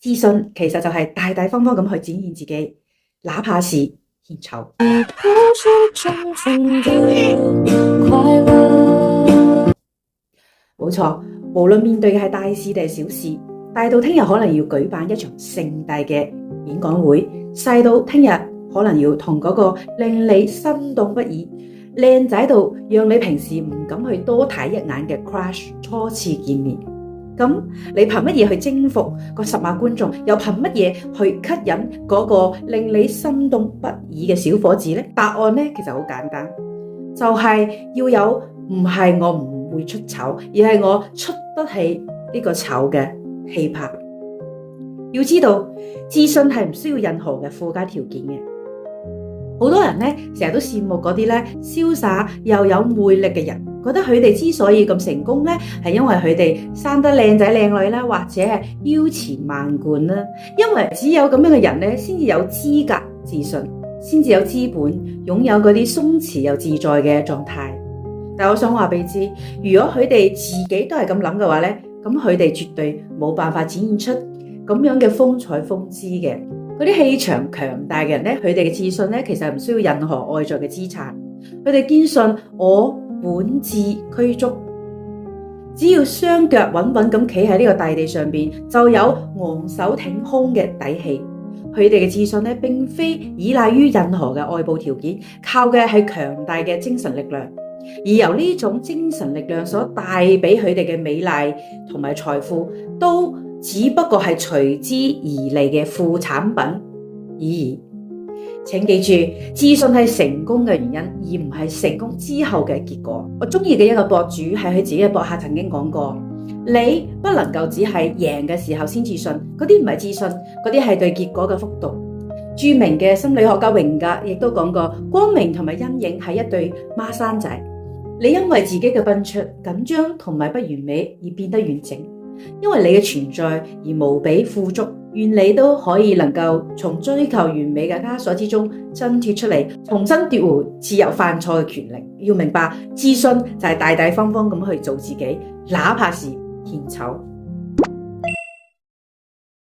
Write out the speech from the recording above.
自信其實就係大大方方咁去展現自己，哪怕是獻醜。冇錯，無論面對嘅係大事定係小事，大到聽日可能要舉辦一場盛大嘅演講會，細到聽日可能要同嗰個令你心動不已、靚仔到讓你平時唔敢去多睇一眼嘅 crush 初次見面。咁你憑乜嘢去征服個10萬觀眾？又憑乜嘢去吸引嗰個令你心動不已嘅小伙子呢？答案呢其實好簡單，就係要有唔係我唔會出醜，而係我出得起呢個醜嘅氣魄。要知道，自信係唔需要任何嘅附加條件嘅。好多人呢成日都羨慕嗰啲呢瀟灑又有魅力嘅人，覺得佢哋之所以咁成功呢，係因為佢哋生得靚仔靚女啦，或者係腰纏萬貫啦。因為只有咁樣嘅人呢，先至有資格自信，先至有資本擁有嗰啲鬆弛又自在嘅狀態。但我想話俾你知，如果佢哋自己都係咁諗嘅話呢，咁佢哋絕對冇辦法展現出咁樣嘅風采風姿嘅。嗰啲氣場強大嘅人呢，佢哋嘅自信呢，其實唔需要任何外在嘅資產，佢哋堅信我本自驅足，只要雙腳穩穩咁企喺呢個大地上邊，就有昂首挺胸嘅底氣。佢哋嘅自信呢，並非依賴於任何嘅外部條件，靠嘅係強大嘅精神力量。而由呢種精神力量所帶俾佢哋嘅美麗同埋財富，都只不過係隨之而嚟嘅副產品而已。請記住，自信係成功嘅原因，而唔係成功之後嘅結果。我中意嘅一個博主係佢自己嘅博客曾經講過，你不能夠只係贏嘅時候先自信，嗰啲唔係自信，嗰啲係對結果嘅幅度。著名嘅心理學家榮格亦都講過，光明同埋陰影係一對孖生仔。你因為自己嘅笨拙、緊張同埋不完美而變得完整，因為你嘅存在而無比富足。願你都可以能夠從追求完美嘅枷鎖之中掙脫出嚟，重新奪回自由犯錯嘅權利。要明白，自信就係大大方方咁去做自己，哪怕是獻醜。